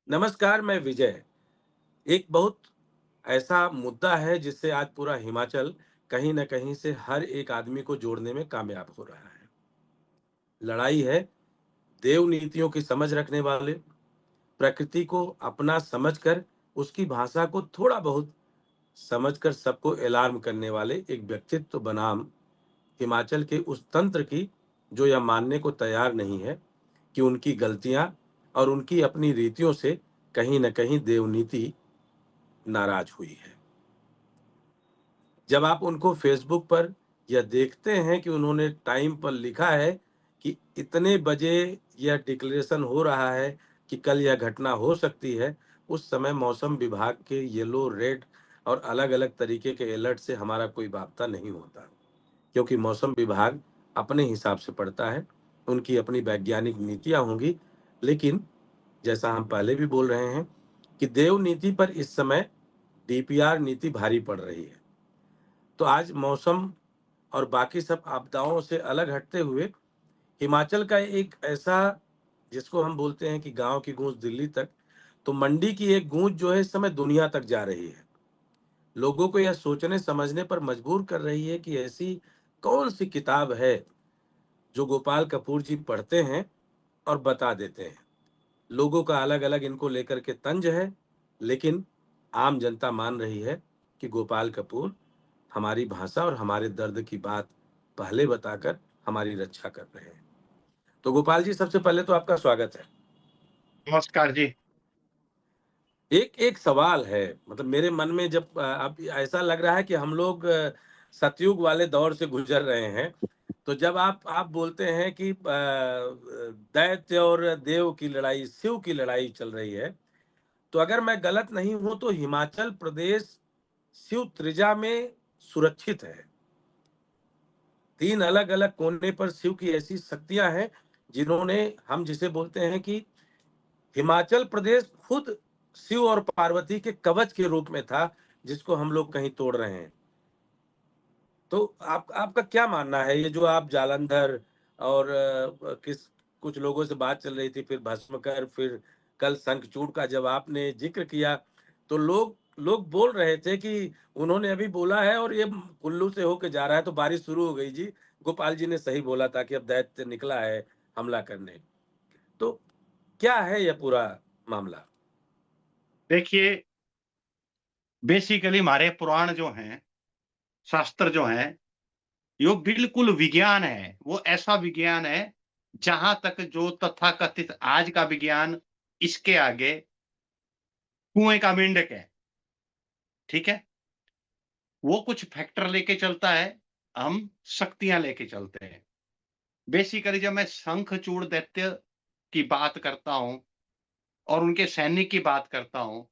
नमस्कार, मैं विजय। एक बहुत ऐसा मुद्दा है जिससे आज पूरा हिमाचल कहीं न कहीं से हर एक आदमी को जोड़ने में कामयाब हो रहा है। लड़ाई है देव नीतियों की समझ रखने वाले, प्रकृति को अपना समझकर उसकी भाषा को थोड़ा बहुत समझकर सबको अलार्म करने वाले एक व्यक्तित्व बनाम हिमाचल के उस तंत्र की जो यह मानने को तैयार नहीं है कि उनकी गलतियाँ और उनकी अपनी रीतियों से कहीं न कहीं देवनीति नाराज़ हुई है। जब आप उनको फेसबुक पर यह देखते हैं कि उन्होंने टाइम पर लिखा है कि इतने बजे यह डिक्लेरेशन हो रहा है कि कल यह घटना हो सकती है, उस समय मौसम विभाग के येलो, रेड और अलग-अलग तरीके के अलर्ट से हमारा कोई वास्ता नहीं होता। क्योंकि मौसम विभाग अपने हिसाब से पढ़ता है, उनकी अपनी वैज्ञानिक नीतियाँ होंगी, लेकिन जैसा हम पहले भी बोल रहे हैं कि देव नीति पर इस समय डीपीआर नीति भारी पड़ रही है। तो आज मौसम और बाकी सब आपदाओं से अलग हटते हुए हिमाचल का एक ऐसा जिसको हम बोलते हैं कि गाँव की गूँज दिल्ली तक, तो मंडी की एक गूँज जो है इस समय दुनिया तक जा रही है। लोगों को यह सोचने समझने पर मजबूर कर रही है कि ऐसी कौन-सी किताब है जो गोपाल कपूर जी पढ़ते हैं और बता देते हैं। लोगों का अलग-अलग इनको लेकर के तंज है, लेकिन आम जनता मान रही है कि गोपाल कपूर हमारी भाषा और हमारे दर्द की बात पहले बताकर हमारी रक्षा कर रहे हैं। तो गोपाल जी, सबसे पहले तो आपका स्वागत है। नमस्कार जी। एक एक सवाल है, मतलब मेरे मन में जब अब ऐसा लग रहा है कि हम लोग सतयुग वाले दौर से गुजर रहे हैं। तो जब आप बोलते हैं कि दैत्य और देव की लड़ाई, शिव की लड़ाई चल रही है, तो अगर मैं गलत नहीं हूं तो हिमाचल प्रदेश शिव त्रिजा में सुरक्षित है। 3 अलग-अलग कोने पर शिव की ऐसी शक्तियाँ हैं, जिन्होंने हम जिसे बोलते हैं कि हिमाचल प्रदेश खुद शिव और पार्वती के कवच के रूप में था, जिसको हम लोग कहीं तोड़ रहे हैं। तो आपका क्या मानना है? ये जो आप जालंधर और किस कुछ लोगों से बात चल रही थी, फिर भस्मकर, फिर कल शंखचूड़ का जब आपने ज़िक्र किया, तो लोग लोग बोल रहे थे कि उन्होंने अभी बोला है और ये कुल्लू से होके जा रहा है, तो बारिश शुरू हो गई जी। गोपाल जी ने सही बोला था कि अब दैत्य निकला है हमला करने। तो क्या है यह पूरा मामला? देखिए, बेसिकली हमारे पुराण जो हैं, शास्त्र जो हैं, यो बिल्कुल विज्ञान है। वो ऐसा विज्ञान है, जहाँ तक जो तथाकथित आज का विज्ञान इसके आगे कुएँ का मेंढक है, ठीक है? वो कुछ फैक्टर लेके चलता है, हम शक्तियाँ लेके चलते हैं। बेसिकली जब मैं शंखचूड़ दैत्य की बात करता हूँ और उनके सैनिक की बात करता हूँ,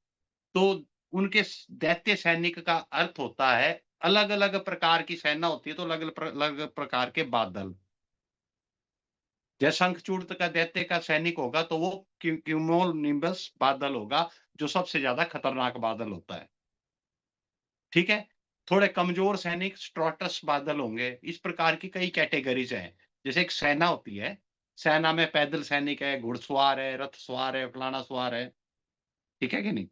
तो उनके दैत्य सैनिक का अर्थ होता है अलग-अलग प्रकार की सेना होती है तो अलग-अलग प्रकार के बादल। जैसे शंखचूड़ का दैत्य का सैनिक होगा तो वो क्यूमुलोनिम्बस बादल होगा, जो सबसे ज़्यादा खतरनाक बादल होता है। ठीक है? थोड़े कमज़ोर सैनिक स्ट्रैटस बादल होंगे, इस प्रकार की कई कैटेगरीज़ हैं। जैसे एक सेना होती है, सेना में पैदल सैनिक है, घुड़सवार है, रथ सवार है, फलाना सवार है, ठीक है कि नहीं?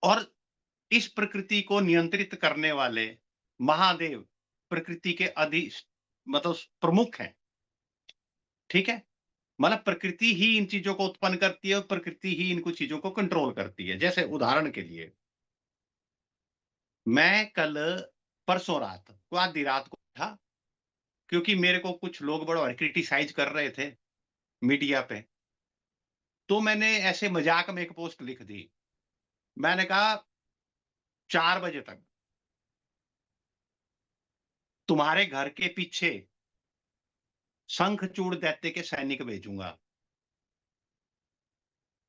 और इस प्रकृति को नियंत्रित करने वाले महादेव प्रकृति के मतलब प्रमुख हैं, ठीक है? मतलब प्रकृति ही इन चीज़ों को उत्पन्न करती है और प्रकृति ही इनको चीज़ों को कंट्रोल करती है। जैसे उदाहरण के लिए, मैं कल परसों रात को आधी रात को था, क्योंकि मेरे को कुछ लोग बड़ा क्रिटिसाइज़ कर रहे थे मीडिया पे, तो मैंने ऐसे मज़ाक में एक पोस्ट लिख दी। मैंने कहा 4 बजे तक तुम्हारे घर के पीछे शंखचूड़ दैत्य के सैनिक भेजूँगा।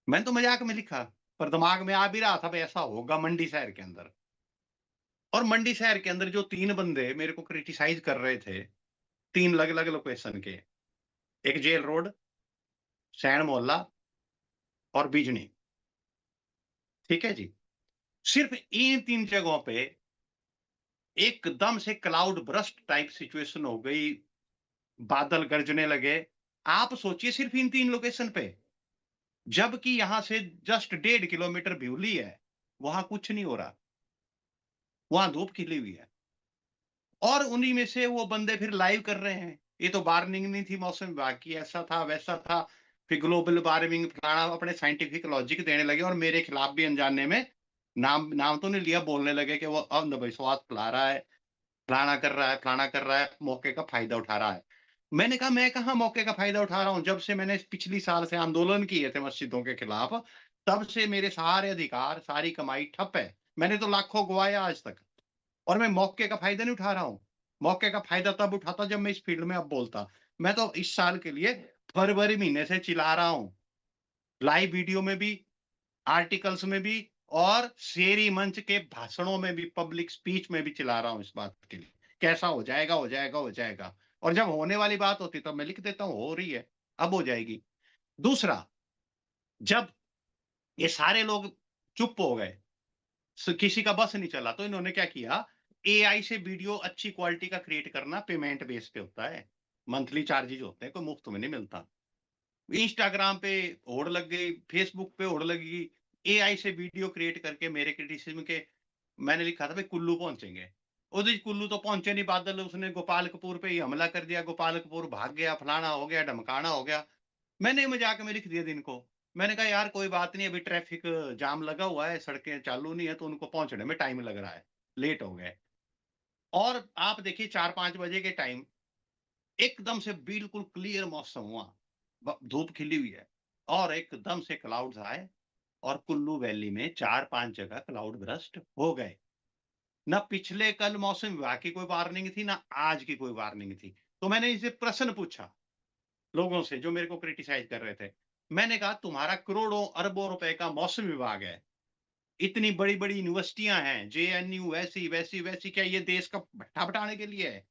मैंने तो मज़ाक में लिखा, पर दिमाग में आ भी रहा था, भई ऐसा होगा मंडी शहर के अंदर। और मंडी शहर के अंदर जो 3 बंदे मेरे को क्रिटिसाइज़ कर रहे थे, 3 अलग-अलग लोकेशन के, एक जेल रोड, सैन मोहल्ला और बिजनी, ठीक है जी? सिर्फ़ इन 3 जगहों पे एकदम से क्लाउड बर्स्ट टाइप सिचुएशन हो गई, बादल गरजने लगे। आप सोचिए सिर्फ़ इन 3 लोकेशन पे, जबकि यहाँ से जस्ट 1.5 किलोमीटर ब्यूली है, वहाँ कुछ नहीं हो रहा, वहाँ धूप खिली हुई है। और उन्हीं में से वो बंदे फिर लाइव कर रहे हैं। ये तो वार्निंग नहीं थी मौसम विभाग की, ऐसा था, वैसा था, फिर ग्लोबल वार्मिंग फलाना अपने साइंटिफिक लॉजिक देने लगे और मेरे खिलाफ भी अनजाने में नाम नाम तो नहीं लिया, बोलने लगे कि वो अंधविश्वास फैला रहा है, फलाना कर रहा है, फलाना कर रहा है, मौके का फ़ायदा उठा रहा है। मैंने कहा मैं कहाँ मौके का फ़ायदा उठा रहा हूँ, जब से मैंने पिछली साल से आंदोलन किए थे मस्जिदों के खिलाफ, तब से मेरे सारे अधिकार, सारी कमाई ठप है। मैंने तो लाखों गँवाया आज तक। और मैं मौके का फ़ायदा नहीं उठा रहा हूँ। मौके का फ़ायदा तब उठाता जब मैं इस फ़ील्ड में अब बोलता। मैं तो इस साल के लिए फरवरी महीने से चिल्ला रहा हूँ। लाइव वीडियो में भी, आर्टिकल्स में भी और शेरी मंच के भाषणों में भी, पब्लिक स्पीच में भी चिल्ला रहा हूँ इस बात के लिए। कैसा हो जाएगा, हो जाएगा, हो जाएगा। और जब होने वाली बात होती है तब मैं लिख देता हूँ, हो रही है, अब हो जाएगी। दूसरा, जब ये सारे लोग चुप हो गए, किसी का बस नहीं चला तो इन्होंने क्या किया, एआई से वीडियो अच्छी क्वालिटी का क्रिएट करना पेमेंट बेस पे होता है। मंथली चार्जेज होते हैं, कोई मुफ्त में नहीं मिलता। इंस्टाग्राम पे होड़ लग गई, फेसबुक पे होड़ लगी, एआई से वीडियो क्रिएट करके मेरे क्रिटिसिज्म के मैंने लिखा था भाई कुल्लू पहुंचेंगे। उधर कुल्लू तो पहुंचे नहीं, बादल उसने गोपाल कपूर पे ही हमला कर दिया, गोपाल कपूर भाग गया, फलाना हो गया, ढमकाना हो गया। मैंने मजाक में लिख दिया दिन को। मैंने कहा यार कोई बात नहीं, अभी ट्रैफिक जाम लगा हुआ है, सड़कें चालू नहीं है तो उनको पहुंचने में टाइम लग रहा है, लेट हो गए। और आप देखिए 4-5 बजे के टाइम एकदम से बिल्कुल क्लियर मौसम हुआ, धूप खिली हुई है और एकदम से क्लाउड्स आए और कुल्लू वैली में 4-5 जगह क्लाउड बर्स्ट हो गए। ना पिछले कल मौसम विभाग की कोई वार्निंग थी, ना आज की कोई वार्निंग थी। तो मैंने इनसे प्रश्न पूछा लोगों से जो मेरे को क्रिटिसाइज़ कर रहे थे। मैंने कहा तुम्हारा करोड़ों अरबों रुपए का मौसम विभाग है। इतनी बड़ी-बड़ी यूनिवर्सिटियाँ हैं, जेएनयू ऐसी, वैसी, वैसी, क्या ये देश का भट्ठा बटाने के लिए है?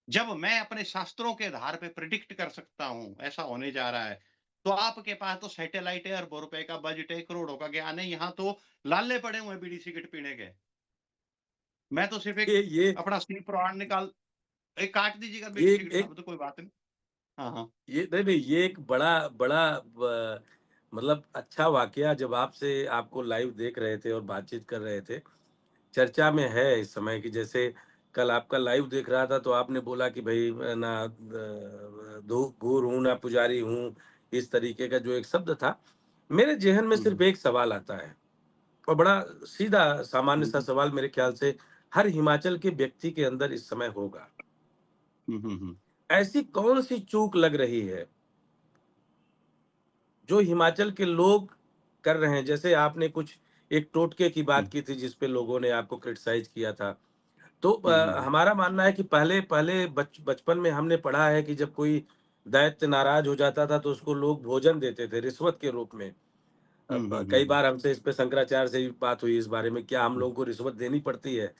जब मैं अपने शास्त्रों के आधार पे प्रिडिक्ट कर सकता हूँ, ऐसा होने जा रहा है, तो आपके पास तो सैटेलाइट है, अरबों रुपए का बजट है, करोड़ों का ज्ञान है, यहाँ तो लाले पड़े हुए हैं बीड़ी सिगरेट पीने के। मैं तो सिर्फ़ एक ये अपना शिव पुराण निकाल काट दीजिएगा बीड़ी ये सिगरेट एक साहब तो कोई बात नहीं। हाँ, हाँ। ये नहीं, नहीं, ये एक बड़ा बड़ा मतलब अच्छा वाकया जब आपसे आपको लाइव देख रहे थे और बातचीत कर रहे थे, चर्चा में है इस समय कि जैसे कल आपका लाइव देख रहा था तो आपने बोला कि भई ना गुर हूँ, ना पुजारी हूँ, इस तरीके का जो एक शब्द था, मेरे ज़हन में हुँ, सिर्फ़ हुँ। एक सवाल आता है और बड़ा सीधा सामान्य हुँ, सा हुँ। सवाल मेरे ख़्याल से हर हिमाचल के व्यक्ति के अंदर इस समय होगा। हुँ, हुँ, हुँ। ऐसी कौन-सी चूक लग रही है जो हिमाचल के लोग कर रहे हैं? जैसे आपने कुछ एक टोटके की हुँ। बात की थी जिस पे लोगों ने आपको क्रिटिसाइज़ किया था। तो हुँ, हुँ, हुँ। हमारा मानना है कि पहले पहले बचपन में हमने पढ़ा है कि जब कोई दैत्य नाराज़ हो जाता था तो उसको लोग भोजन देते थे रिश्वत के रूप में। हुँ, हुँ, हुँ, कई हुँ। बार हमसे इस पे शंकराचार्य से भी बात हुई इस बारे में, क्या हम हुँ। लोगों को रिश्वत देनी पड़ती है?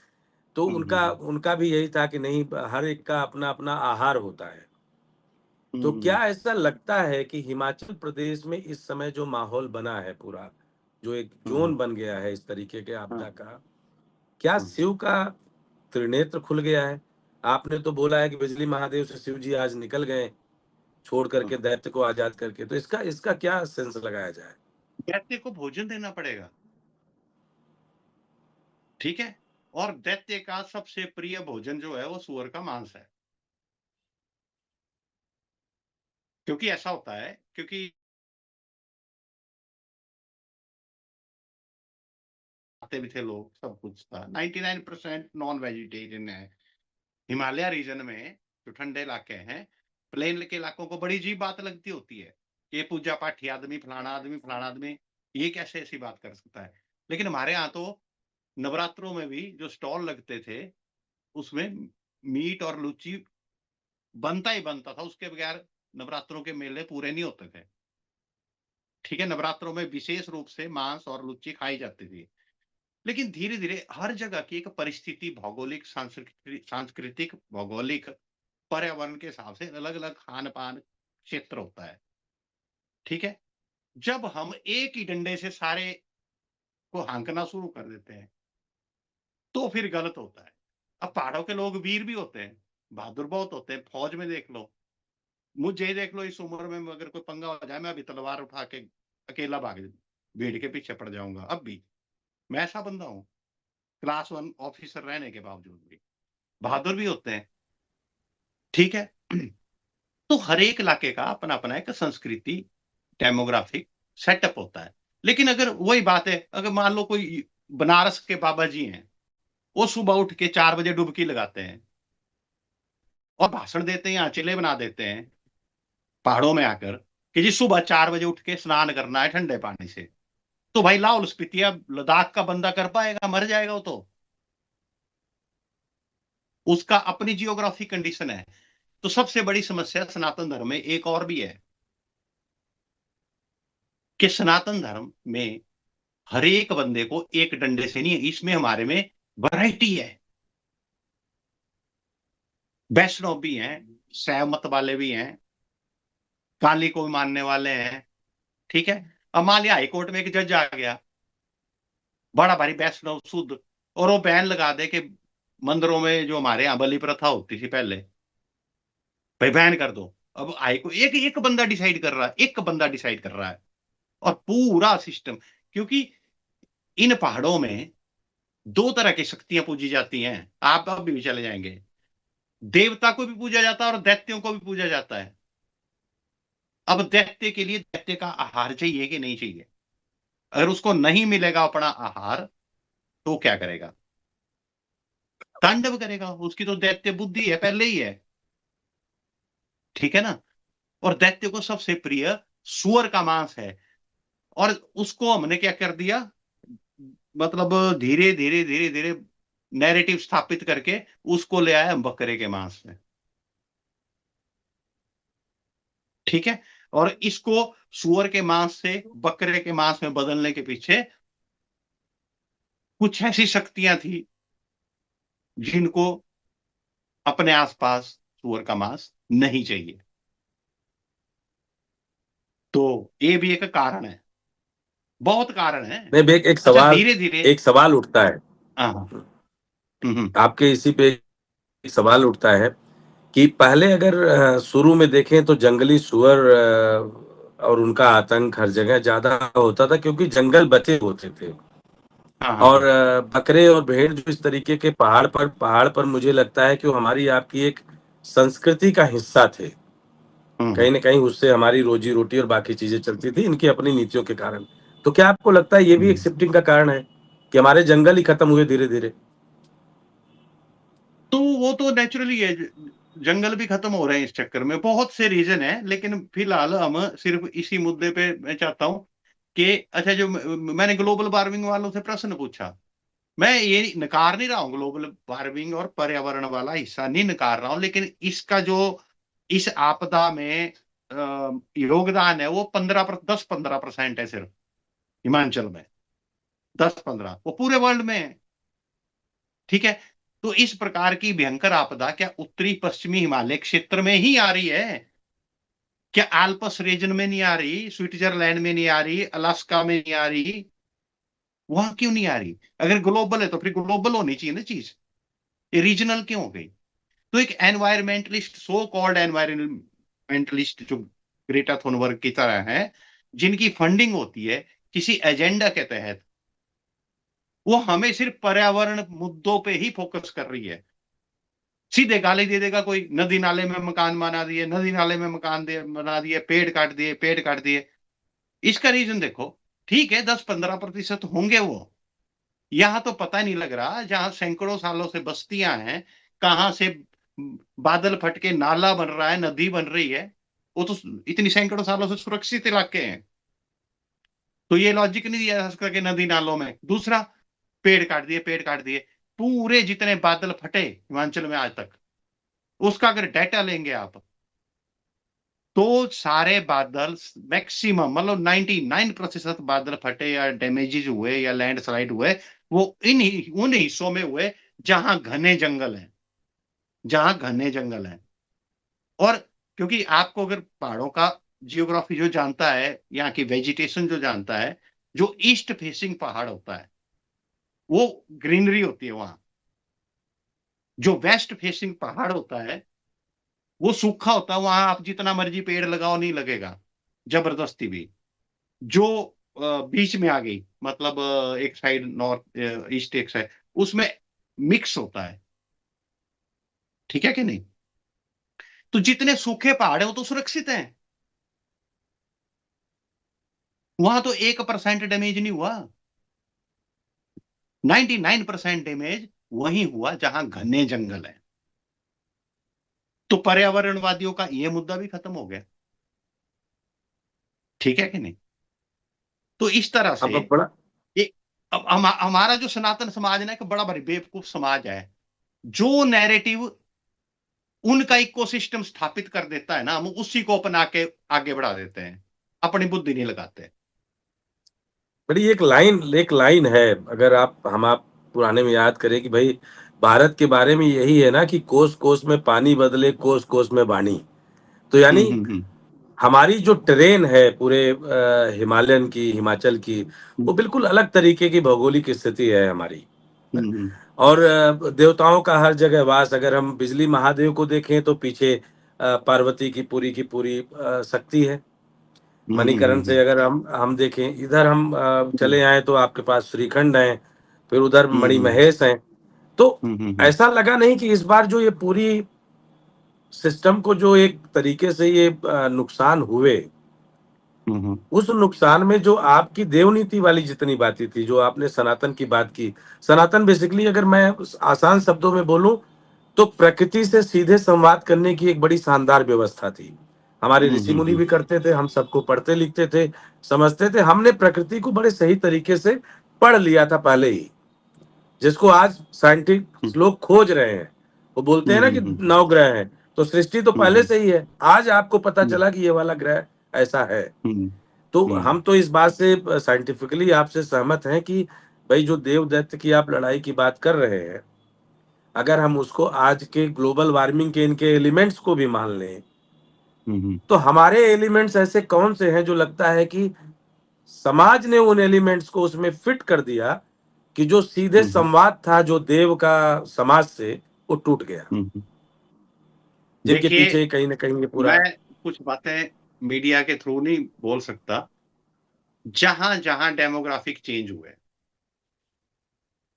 तो हुँ, हुँ, उनका हुँ। उनका भी यही था कि नहीं, हर एक का अपना-अपना आहार होता है। हुँ, तो क्या हुँ। ऐसा लगता है कि हिमाचल प्रदेश में इस समय जो माहौल बना है पूरा, जो एक हुँ, ज़ोन हुँ। बन गया है इस तरीके के हाँ, आपदा का, क्या हाँ। शिव का त्रिनेत्र खुल गया है? आपने तो बोला है कि बिजली महादेव से शिव जी आज निकल गए, छोड़ कर हाँ। के दैत्य को आज़ाद करके, तो इसका इसका क्या सेंस लगाया जाए? दैत्य को भोजन देना पड़ेगा, ठीक है? और दैत्य का सबसे प्रिय भोजन जो है वो सूअर का मांस है। क्योंकि ऐसा होता है क्योंकि खाते भी थे लोग, सब कुछ था। 99% नॉन वेजिटेरियन है। हिमालय रीजन में जो ठंडे इलाके हैं, प्लेन के इलाकों को बड़ी अजीब बात लगती होती है। ये पूजा पाठी आदमी, फलाना आदमी, ये कैसे ऐसी बात कर सकता है? लेकिन हमारे यहाँ तो नवरात्रों में भी जो स्टॉल लगते थे, उसमें मीट और लूची बनता ही बनता था, उसके बगैर नवरात्रों के मेले पूरे नहीं होते थे। ठीक है? नवरात्रों में विशेष रूप से मांस और लूची खाई जाती थी। लेकिन धीरे-धीरे हर जगह की एक परिस्थिति, भौगोलिक, सांस्कृतिक, भौगोलिक पर्यावरण के हिसाब से अलग-अलग खान-पान क्षेत्र होता है, ठीक है? जब हम एक ही डंडे से सारे को हांकना शुरू कर देते हैं, तो फिर गलत होता है। अब पहाड़ों के लोग वीर भी होते हैं, बहादुर बहुत होते हैं, फौज में देख लो, मुझे ही देख लो, इस उम्र में अगर कोई पंगा हो जाए, मैं अभी तलवार उठा के अकेला भाग भीड़ के पीछे पड़ जाऊँगा, अब भी। मैं ऐसा बंदा हूँ, क्लास 1 ऑफिसर रहने के बावजूद भी। बहादुर भी होते हैं, ठीक है? तो हर एक इलाके का अपना-अपना एक संस्कृति, डेमोग्राफिक सेटअप होता है। लेकिन अगर वही बात है, अगर मान लो कोई बनारस के बाबा जी हैं, वो सुबह उठ के 4 बजे डुबकी लगाते हैं और भाषण देते हैं, चिले बना देते हैं, पहाड़ों में आकर कि जी सुबह 4 बजे उठ के स्नान करना है ठंडे पानी से। तो भाई लाहौल स्पीति या लद्दाख का बंदा कर पाएगा? मर जाएगा वो तो। उसका अपनी जियोग्राफिक कंडीशन है। तो सबसे बड़ी समस्या सनातन धर्म में एक और भी है कि सनातन धर्म में हर एक बंदे को एक डंडे से नहीं, इसमें हमारे में वैरायटी है। वैष्णव भी हैं, शैव मत वाले भी हैं, काली को भी मानने वाले हैं, ठीक है? अब मान लिया हाई कोर्ट में एक जज आ गया, बड़ा भारी वैष्णव शुद्ध, और वो बैन लगा दे कि मंदिरों में जो हमारे यहाँ बलि प्रथा होती थी पहले, भाई बैन कर दो। अब हाई को एक एक बंदा डिसाइड कर रहा है, एक बंदा डिसाइड कर रहा है, और पूरा सिस्टम, क्योंकि इन पहाड़ों में 2 तरह की शक्तियाँ पूजी जाती हैं, आप अभी भी चले जाएँगे। देवता को भी पूजा जाता है और दैत्यों को भी पूजा जाता है। अब दैत्य के लिए दैत्य का आहार चाहिए कि नहीं चाहिए? अगर उसको नहीं मिलेगा अपना आहार, तो वो क्या करेगा? तांडव करेगा, उसकी तो दैत्य बुद्धि है, पहले ही है। ठीक है ना? और दैत्य को सबसे प्रिय सूअर का मांस है, और उसको हमने क्या कर दिया, मतलब धीरे-धीरे, धीरे-धीरे नैरेटिव स्थापित करके उसको ले आए हम बकरे के मांस में। ठीक है? और इसको सूअर के मांस से बकरे के मांस में बदलने के पीछे कुछ ऐसी शक्तियाँ थी, जिनको अपने आस-पास सूअर का मांस नहीं चाहिए। तो ये भी एक कारण है। बहुत कारण है। नहीं, एक एक अच्छा, सवाल धीरे-धीरे। एक सवाल उठता है। हाँ, हाँ। हुँ, हुँ। आपके इसी पे एक सवाल उठता है कि पहले अगर शुरू में देखें तो जंगली सुअर और उनका आतंक हर जगह ज़्यादा होता था क्योंकि जंगल बचे होते थे। हाँ, हाँ, और हाँ। बकरे और भेड़ जो इस तरीके के पहाड़ पर मुझे लगता है कि वो हमारी आपकी एक संस्कृति का हिस्सा थे। हुँ, कहीं हुँ। न कहीं उससे हमारी रोज़ी-रोटी और बाकी चीज़ें चलती थी, इनकी अपनी नीतियों के कारण। तो क्या आपको लगता है ये भी एक हुँ। शिफ्टिंग का कारण है कि हमारे जंगल ही खत्म हुए धीरे-धीरे? तो वो तो नेचुरली है, जंगल भी खत्म हो रहे हैं इस चक्कर में, बहुत से रीज़न हैं, लेकिन फिलहाल हम सिर्फ़ इसी मुद्दे पे मैं चाहता हूँ कि अच्छा, जो मैंने ग्लोबल वार्मिंग वालों से प्रश्न पूछा, मैं ये नकार नहीं रहा हूँ, ग्लोबल वार्मिंग और पर्यावरण वाला हिस्सा नहीं नकार रहा हूँ, लेकिन इसका जो इस आपदा में योगदान है, वो 10-15% है सिर्फ हिमाचल में, 10-15, वो पूरे वर्ल्ड में है, ठीक है? तो इस प्रकार की भयंकर आपदा क्या उत्तरी पश्चिमी हिमालय क्षेत्र में ही आ रही है? क्या आल्प्स रीजन में नहीं आ रही? स्विट्जरलैंड में नहीं आ रही? अलास्का में नहीं आ रही? वहाँ क्यों नहीं आ रही? अगर ग्लोबल है तो फिर ग्लोबल होनी चाहिए ना चीज़, ये रीजनल क्यों हो गई? तो एक एनवायरमेंटलिस्ट, सो कॉल्ड एनवायरमेंटलिस्ट जो ग्रेटा थुनबर्ग की तरह हैं, जिनकी फंडिंग होती है किसी एजेंडा के तहत, वो हमें सिर्फ पर्यावरण मुद्दों पे ही फोकस कर रही है। सीधे गाली दे देगा कोई, नदी नाले में मकान बना दिए, नदी नाले में मकान दे बना दिए, पेड़ काट दिए, पेड़ काट दिए। इसका रीज़न देखो, ठीक है 10-15% होंगे वो। यहाँ तो पता नहीं लग रहा, जहाँ सैकड़ों सालों से बस्तियाँ हैं, कहाँ से बादल फट के नाला बन रहा है, नदी बन रही है। वो तो इतनी सैकड़ों सालों से सुरक्षित इलाके हैं। तो ये लॉजिक नहीं दिया जा सकता कि नदी नालों में। दूसरा, पेड़ काट दिए, पेड़ काट दिए। पूरे जितने बादल फटे हिमाचल में आज तक, उसका अगर डाटा लेंगे आप, तो सारे बादल मैक्सिमम, मतलब 99% बादल फटे या डैमेजेस हुए या लैंडस्लाइड हुए, वो उन हिस्सों में हुए जहां घने जंगल हैं, जहां घने जंगल हैं। और क्योंकि आपको अगर पहाड़ों का जियोग्राफी जो जानता है, यहाँ की वेजिटेशन जो जानता है, जो ईस्ट फेसिंग पहाड़ होता है, वो ग्रीनरी होती है वहां। जो वेस्ट फेसिंग पहाड़ होता है वो सूखा होता है, वहां आप जितना मर्जी पेड़ लगाओ नहीं लगेगा जबरदस्ती भी। जो बीच में आ गई, मतलब एक साइड नॉर्थ ईस्ट, एक साइड, उसमें मिक्स होता है, ठीक है कि नहीं? तो जितने सूखे पहाड़ है वो तो सुरक्षित हैं, वहां तो 1% डैमेज नहीं हुआ। 99% डैमेज वहीं हुआ जहां घने जंगल है। तो पर्यावरणवादियों का यह मुद्दा भी खत्म हो गया, ठीक है कि नहीं? तो इस तरह से अब बड़ा ये, अब हमारा जो सनातन समाज है ना, एक बड़ा बड़ी बेवकूफ समाज है। जो नैरेटिव उनका इकोसिस्टम स्थापित कर देता है ना, हम उसी को अपना के आगे बढ़ा देते हैं, अपनी बुद्धि नहीं लगाते। बड़ी एक लाइन है, अगर आप पुराने में याद करें कि भाई भारत के बारे में यही है ना कि कोस कोस में पानी बदले, कोस कोस में वाणी। तो यानी हम्म। हमारी जो ट्रेन है पूरे हिमालयन की, हिमाचल की, वो हम्म बिल्कुल अलग तरीके की भौगोलिक स्थिति है हमारी। हम्म और देवताओं का हर जगह वास, अगर हम बिजली महादेव को देखें तो पीछे पार्वती की पूरी शक्ति है। मणिकरण से अगर हम देखें, इधर हम चले आए तो आपके पास श्रीखंड है, फिर उधर मणिमहेश है। तो ऐसा लगा नहीं कि इस बार जो ये पूरी सिस्टम को जो एक तरीके से ये नुकसान हुए, उस नुकसान में जो आपकी देवनीति वाली जितनी बातें थी, जो आपने सनातन की बात की, सनातन बेसिकली अगर मैं आसान शब्दों में बोलूं तो प्रकृति से सीधे संवाद करने की एक बड़ी शानदार व्यवस्था थी। हमारे ऋषि मुनि भी करते थे, हम सबको पढ़ते लिखते थे, समझते थे। हमने प्रकृति को बड़े सही तरीके से पढ़ लिया था पहले ही, जिसको आज साइंटिस्ट लोग खोज रहे हैं। वो बोलते हैं ना कि 9 ग्रह हैं, तो सृष्टि तो पहले से ही है, आज आपको पता चला कि ये वाला ग्रह ऐसा है। तो हम तो इस बात से साइंटिफिकली आपसे सहमत हैं कि भाई जो देव दैत्य की आप लड़ाई की बात कर रहे हैं, अगर हम उसको आज के ग्लोबल वार्मिंग के इनके एलिमेंट्स को भी मान लें, तो हमारे एलिमेंट्स ऐसे कौन से हैं जो लगता है कि समाज ने उन एलिमेंट्स को उसमें फिट कर दिया कि जो सीधे संवाद था जो देव का समाज से, वो टूट गया, जिनके देखिए, पीछे कहीं ना कहीं ये पूरा। मैं कुछ बातें मीडिया के थ्रू नहीं बोल सकता। जहां जहां डेमोग्राफिक चेंज हुए,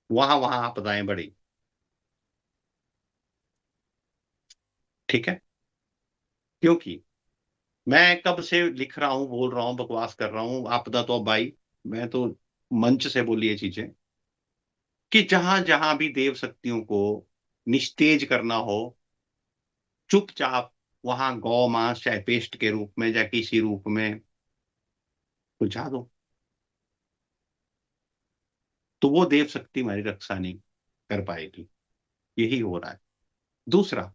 वहां वहां आपदाएं बढ़ी, ठीक है? क्योंकि मैं कब से लिख रहा हूं, बोल रहा हूं, बकवास कर रहा हूं, आपदा तो अब आई, मैं तो मंच से बोली ये चीजें, कि जहां जहां भी देव शक्तियों को निस्तेज करना हो, चुपचाप वहां गौ मांस चाहे पेस्ट के रूप में या किसी रूप में पहुंचा दो, तो वो देव शक्ति हमारी रक्षा नहीं कर पाएगी। यही हो रहा है। दूसरा,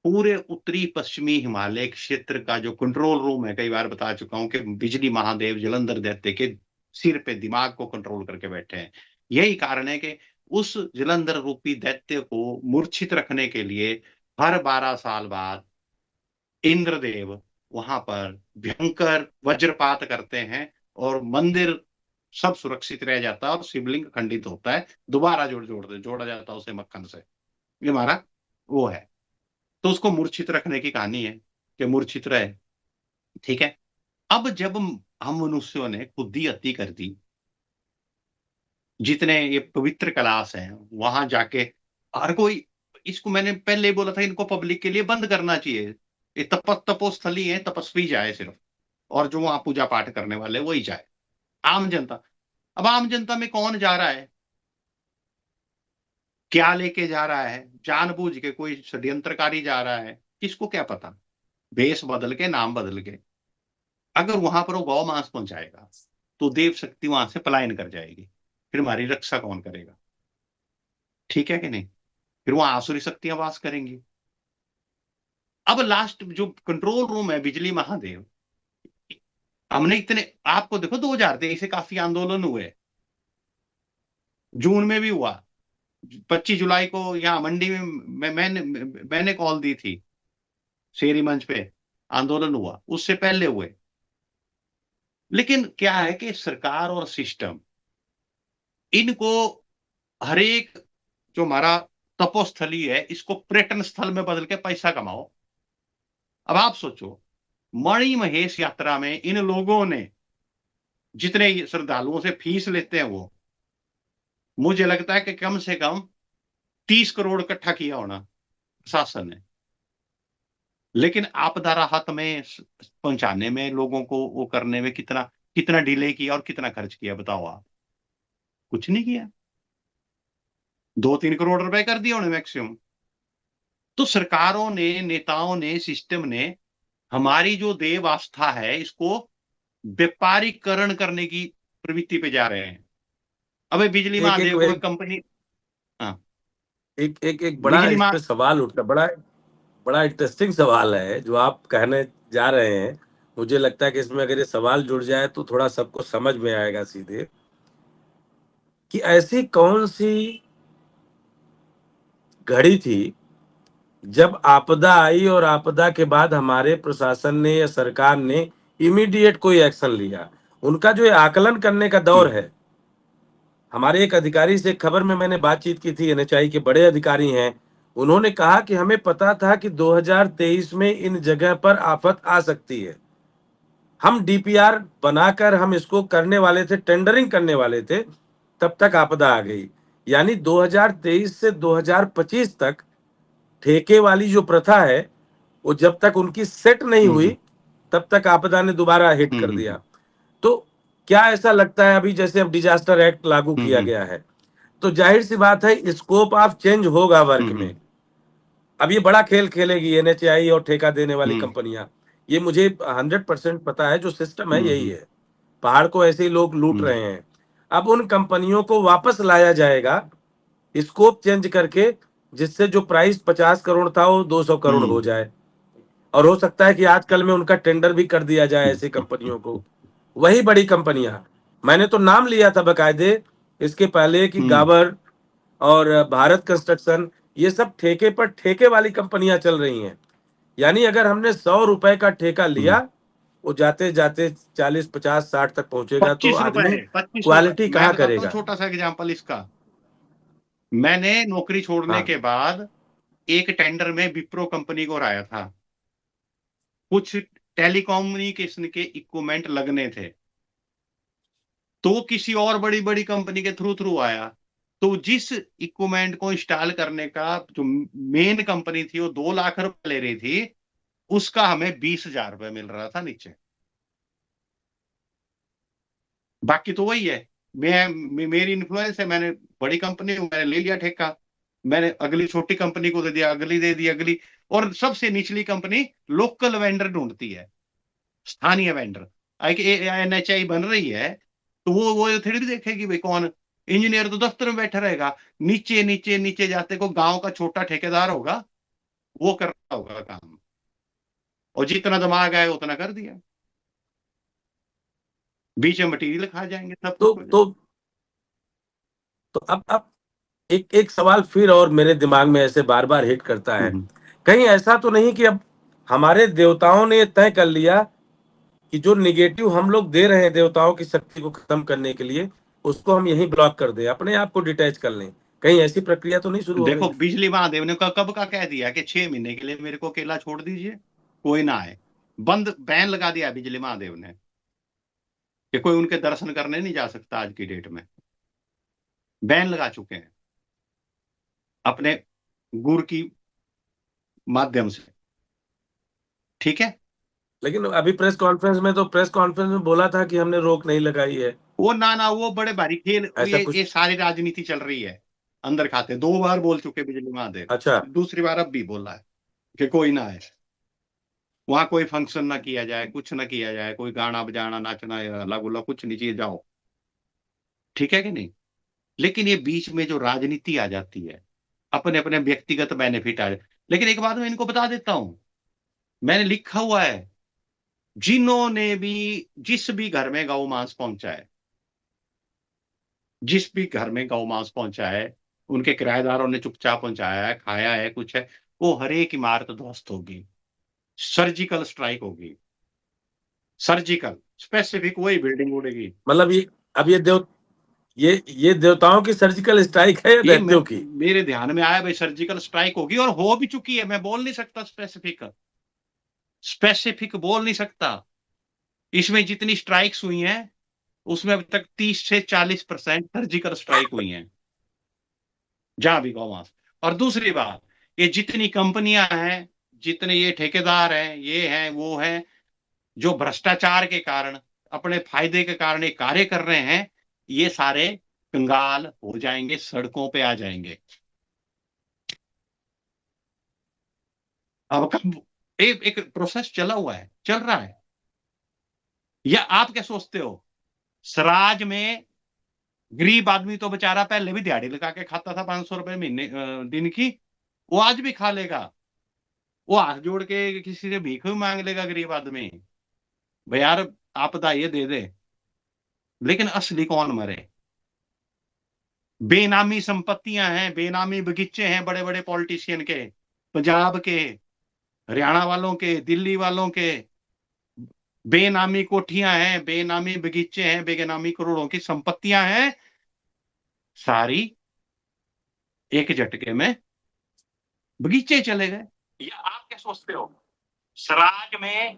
पूरे उत्तरी पश्चिमी हिमालय क्षेत्र का जो कंट्रोल रूम है, कई बार बता चुका हूं कि बिजली महादेव जलंधर दैत्य के सिर पे दिमाग को कंट्रोल करके बैठे हैं। यही कारण है कि उस जलंधर रूपी दैत्य को मूर्छित रखने के लिए हर 12 साल बाद इंद्रदेव वहां पर भयंकर वज्रपात करते हैं, और मंदिर सब सुरक्षित रह जाता है, और शिवलिंग खंडित होता है, दोबारा जोड़ा जाता है उसे मक्खन से। ये हमारा वो है। तो उसको मूर्छित रखने की कहानी है कि मूर्छित रहे, ठीक है? अब जब हम मनुष्यों ने खुद ही अति कर दी, जितने ये पवित्र कैलाश हैं वहां जाके हर कोई, इसको मैंने पहले ही बोला था, इनको पब्लिक के लिए बंद करना चाहिए। ये तपोस्थली है, तपस्वी जाए सिर्फ, और जो वहां पूजा पाठ करने वाले वही जाए, आम जनता। अब आम जनता में कौन जा रहा है, क्या लेके जा रहा है, जानबूझ के कोई षड्यंत्रकारी जा रहा है, किसको क्या पता, भेष बदल के, नाम बदल के, अगर वहां पर वो गौ मांस पहुंचाएगा तो देव शक्ति वहां से पलायन कर जाएगी, फिर हमारी रक्षा कौन करेगा? ठीक है कि नहीं? फिर वहां आसुरी शक्तियां वास करेंगी। अब लास्ट जो कंट्रोल रूम है बिजली महादेव, हमने इतने, आपको देखो 2023 से काफी आंदोलन हुए, जून में भी हुआ, 25 जुलाई को यहाँ मंडी में मैंने कॉल दी थी, शेरी मंच पे आंदोलन हुआ, उससे पहले हुए। लेकिन क्या है कि सरकार और सिस्टम इनको, हर एक जो हमारा तपोस्थली है, इसको पर्यटन स्थल में बदल के पैसा कमाओ। अब आप सोचो, मणि महेश यात्रा में इन लोगों ने जितने श्रद्धालुओं से फीस लेते हैं, वो मुझे लगता है कि कम से कम 30 करोड़ इकट्ठा किया होना प्रशासन ने। लेकिन आपदा राहत में पहुंचाने में, लोगों को वो करने में कितना कितना डिले किया और कितना खर्च किया, बताओ आप। कुछ नहीं किया, 2-3 करोड़ रुपए कर दिए उन्हें मैक्सिमम। तो सरकारों ने, नेताओं ने, सिस्टम ने हमारी जो देव आस्था है, इसको व्यापारीकरण करने की प्रवृत्ति पे जा रहे हैं। अबे बिजली एक एक महादेव को एक कंपनी, हाँ, एक एक, एक बड़ा बिजली इस महा पे सवाल उठता, बड़ा बड़ा इंटरेस्टिंग सवाल है जो आप कहने जा रहे हैं। मुझे लगता है कि इसमें अगर ये सवाल जुड़ जाए तो थोड़ा सबको समझ में आएगा सीधे, कि ऐसी कौन सी घड़ी थी जब आपदा आई और आपदा के बाद हमारे प्रशासन ने या सरकार ने इमीडिएट कोई एक्शन लिया। उनका जो ये आकलन करने का दौर हम्म, है, हमारे एक अधिकारी से खबर में मैंने बातचीत की थी, एनएचआई के बड़े अधिकारी हैं। उन्होंने कहा कि हमें पता था कि 2023 में इन जगह पर आफत आ सकती है। हम डीपीआर बनाकर हम इसको करने वाले थे, टेंडरिंग करने वाले थे, तब तक आपदा आ गई। यानी 2023 से 2025 तक ठेके वाली जो प्रथा है, वो जब तक उनकी सेट नहीं हुई, हम्म, तब तक आपदा ने दोबारा हिट कर हम्म, दिया। तो क्या ऐसा लगता है, अभी जैसे अब डिजास्टर एक्ट लागू किया हम्म, गया है, तो जाहिर सी बात है स्कोप ऑफ चेंज होगा वर्क हम्म, में। अब ये बड़ा खेल खेलेगी एनएचएआई और ठेका देने वाली हम्म, कंपनियां। ये मुझे 100% पता है, जो सिस्टम है यही हम्म, है। पहाड़ को ऐसे ही लोग लूट हम्म, रहे हैं। अब उन कंपनियों को वापस लाया जाएगा स्कोप चेंज करके, जिससे जो प्राइस 50 करोड़ था वो 200 करोड़ हो हम्म, जाए। और हो सकता है कि आजकल में उनका टेंडर भी कर दिया जाए ऐसी कंपनियों को। वही बड़ी कंपनियां, मैंने तो नाम लिया था बकायदे इसके पहले कि हम्म, गावर और भारत कंस्ट्रक्शन, ये सब ठेके पर ठेके वाली कंपनियां चल रही हैं। यानी अगर हमने 100 रुपए का ठेका हम्म। लिया, वो जाते जाते 40, 50, 60 तक पहुंचेगा, तो 25 रुपए आदमी है, 25 रुपए। क्वालिटी मैं कहाँ बताता हूँ करेगा। छोटा सा एग्जांपल इसका। मैंने नौकरी छोड़ने हाँ। के बाद एक टेंडर में विप्रो कंपनी को हराया था। कुछ टेलीकम्युनिकेशन के इक्विपमेंट लगने थे, तो वो किसी और बड़ी बड़ी कंपनी के थ्रू थ्रू आया। तो जिस इक्विपमेंट को इंस्टॉल करने का जो मेन कंपनी थी, वो 2 लाख रुपए ले रही थी, उसका हमें 20,000 रुपए मिल रहा था नीचे। बाकी तो वही है। मेरी इन्फ्लुएंस है, मैंने बड़ी कंपनी हूं, मैंने ले लिया ठेका। मैंने अगली छोटी कंपनी को दे दिया, अगली दे दी, अगली। और सबसे निचली कंपनी लोकल वेंडर ढूंढती है, स्थानीय वेंडर। एक एनएचआई बन रही है, तो वो थोड़ी देखेगी भाई कौन। इंजीनियर तो दफ्तर में बैठा रहेगा, नीचे नीचे नीचे जाते को गांव का छोटा ठेकेदार होगा, वो कर रहा होगा काम, और जितना दिमाग आए उतना कर दिया। बीच में मटेरियल खा जाएंगे, सब कुछ तो हो तो जाएगा। तो अब एक एक सवाल फिर और मेरे दिमाग में ऐसे बार बार हिट करता है। हम्म। कहीं ऐसा तो नहीं कि अब हमारे देवताओं ने ये तय कर लिया कि जो निगेटिव हम लोग दे रहे हैं देवताओं की शक्ति को खत्म करने के लिए, उसको हम यहीं ब्लॉक कर दें, अपने आप को डिटैच कर लें। कहीं ऐसी प्रक्रिया तो नहीं शुरू हो देखो, गई। बिजली महादेव ने कब का कह दिया कि 6 महीने के लिए मेरे को अकेला छोड़ दीजिए, कोई ना आए। बंद बैन लगा दिया बिजली महादेव ने कि कोई उनके दर्शन करने नहीं जा सकता। आज की डेट में बैन लगा चुके हैं अपने गुरु की माध्यम से। ठीक है। लेकिन अभी प्रेस कॉन्फ्रेंस में बोला था कि हमने रोक नहीं लगाई है। वो ना ना, वो बड़े भारी खेल, ऐसा कुछ। ये सारी राजनीति चल रही है अंदर खाते। 2 बार बोल चुके बिजली महादेव, अच्छा। दूसरी बार अब भी बोला है कि कोई ना आए, वहां कोई फंक्शन ना किया जाए, कुछ ना किया जाए, कोई गाना बजाना नाचना या हल्ला गुल्ला कुछ नहीं चाहिए, जाओ। ठीक है कि नहीं। लेकिन ये बीच में जो राजनीति आ जाती है, अपने अपने व्यक्तिगत बेनिफिट आ जाए। लेकिन एक बात मैं इनको बता देता हूं, मैंने लिखा हुआ है, जिन्होंने भी, जिस भी घर में गौ मांस पहुंचा है, जिस भी घर में गौ मांस पहुंचा है, उनके किराएदारों ने चुपचाप पहुंचाया है, खाया है कुछ है, वो हर एक इमारत ध्वस्त होगी, सर्जिकल स्ट्राइक होगी। सर्जिकल, स्पेसिफिक, वही बिल्डिंग उड़ेगी। मतलब ये, अब ये ये देवताओं की सर्जिकल स्ट्राइक है या ये दैत्यों की? मेरे ध्यान में आया भाई, सर्जिकल स्ट्राइक होगी और हो भी चुकी है। मैं बोल नहीं सकता स्पेसिफिक बोल नहीं सकता। इसमें जितनी स्ट्राइक्स हुई हैं, उसमें अब तक 30 से 40% सर्जिकल स्ट्राइक हुई हैं, जहां भी गो वहां। और दूसरी बात, ये जितनी कंपनियां हैं, जितने ये ठेकेदार हैं, ये हैं, वो हैं, जो भ्रष्टाचार के कारण, अपने फायदे के कारण ये कार्य कर रहे हैं, ये सारे कंगाल हो जाएंगे, सड़कों पे आ जाएंगे। अब कब एक प्रोसेस चला हुआ है, चल रहा है। या आप क्या सोचते हो, स्वराज में गरीब आदमी तो बेचारा पहले भी दिहाड़ी लगा के खाता था 500 रुपए महीने दिन की, वो आज भी खा लेगा। वो हाथ जोड़ के किसी से भीख भी मांग लेगा गरीब आदमी, भाई यार आपदा ये दे दे। लेकिन असली कौन मरे? बेनामी संपत्तियां हैं, बेनामी बगीचे हैं बड़े बड़े पॉलिटिशियन के, पंजाब के, हरियाणा वालों के, दिल्ली वालों के। बेनामी कोठियां हैं, बेनामी बगीचे हैं, बेनामी करोड़ों की संपत्तियां हैं, सारी एक झटके में बगीचे चले गए। या आप क्या सोचते हो, स्वराज में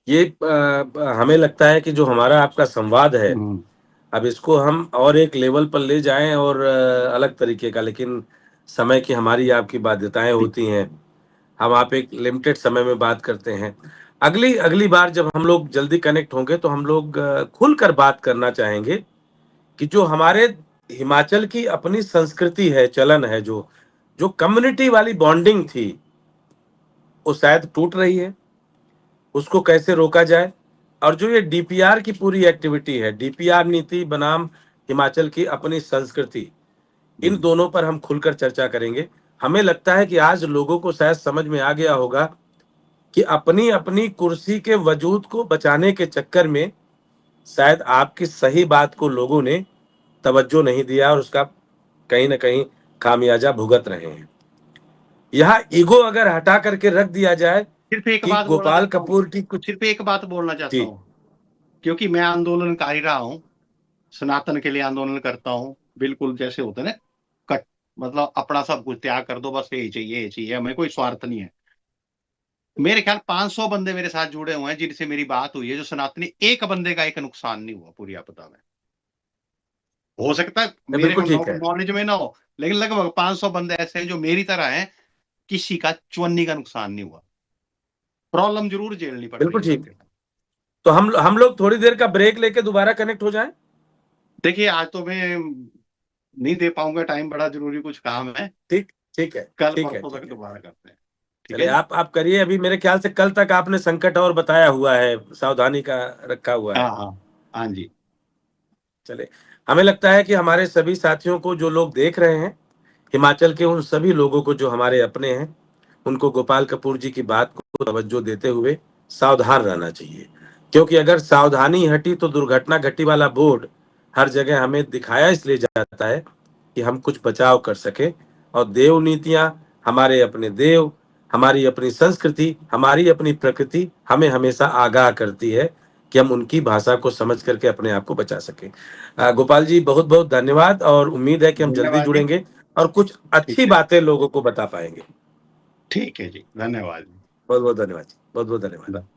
ये हमें लगता है कि जो हमारा आपका संवाद है, अब इसको हम और एक लेवल पर ले जाएं और अलग तरीके का, लेकिन समय की हमारी आपकी बाध्यताएं होती हैं। हम आप एक लिमिटेड समय में बात करते हैं। अगली अगली बार जब हम लोग जल्दी कनेक्ट होंगे तो हम लोग खुलकर बात करना चाहेंगे कि जो हमारे हिमाचल की अपनी संस्कृति है, चलन है, जो जो कम्युनिटी वाली बॉन्डिंग थी, वो शायद टूट रही है। उसको कैसे रोका जाए, और जो ये डीपीआर की पूरी एक्टिविटी है, डीपीआर नीति बनाम हिमाचल की अपनी संस्कृति, इन दोनों पर हम खुलकर चर्चा करेंगे। हमें लगता है कि आज लोगों को शायद समझ में आ गया होगा कि अपनी अपनी कुर्सी के वजूद को बचाने के चक्कर में शायद आपकी सही बात को लोगों ने तवज्जो नहीं दिया और उसका कहीं ना कहीं खामियाजा भुगत रहे हैं। यहाँ ईगो अगर हटा करके रख दिया जाए सिर्फ एक कि बात बोलना गोपाल चाहता हूँ, कपूर की कुछ, सिर्फ एक बात बोलना चाहता जी हूँ, क्योंकि मैं आंदोलनकारी रहा हूँ, सनातन के लिए आंदोलन करता हूँ। बिल्कुल जैसे होता है ना, कट मतलब अपना सब कुछ त्याग कर दो, बस ये चाहिए, हमें कोई स्वार्थ नहीं है। मेरे ख्याल 500 बंदे मेरे साथ जुड़े हुए हैं जिनसे मेरी बात हुई है, जो सनातनी, एक बंदे का एक नुकसान नहीं हुआ पूरी आपदा में। हो सकता है मेरे को बिल्कुल ठीक है। नॉलेज में ना हो, लेकिन लगभग 500 बंदे ऐसे हैं जो मेरी तरह हैं, किसी का चुन्नी का नुकसान नहीं हुआ। प्रॉब्लम जरूर झेलनी पड़ रही बिल्कुल है ठीक है। सबके। तो हम लोग थोड़ी देर का ब्रेक लेके दोबारा कनेक्ट हो जाएं। देखिए आज तो मैं नहीं दे पाऊंगा टाइम, बड़ा जरूरी कुछ काम है। ठीक ठीक है। कल ठीक है। परसों तक ठीक है। दोबारा करते हैं। ठीक चलिए, है जी। आप करिए। अभी मेरे ख्याल से कल तक आपने संकट और बताया हुआ है, सावधानी का रखा हुआ हाँ है। हाँ हाँ जी। चले, हमें लगता है कि हमारे सभी साथियों को, जो लोग देख रहे हैं, हिमाचल के उन सभी लोगों को जो हमारे अपने हैं, उनको गोपाल कपूर जी की बात को तवज्जो देते हुए सावधान रहना चाहिए। क्योंकि अगर सावधानी हटी तो दुर्घटना घटी वाला बोर्ड हर जगह हमें दिखाया इसलिए जाता है कि हम कुछ बचाव कर सके। और देव नीतियां, हमारे अपने देव, हमारी अपनी संस्कृति, हमारी अपनी प्रकृति हमें हमेशा आगाह करती है कि हम उनकी भाषा को समझ करके अपने आप को बचा सके। गोपाल जी, बहुत बहुत धन्यवाद, और उम्मीद है कि हम जल्दी धन्यवाद जी। जुड़ेंगे और कुछ ठीक अच्छी है, बातें लोगों को बता पाएंगे। ठीक है जी, धन्यवाद। बहुत बहुत धन्यवाद जी, बहुत बहुत धन्यवाद।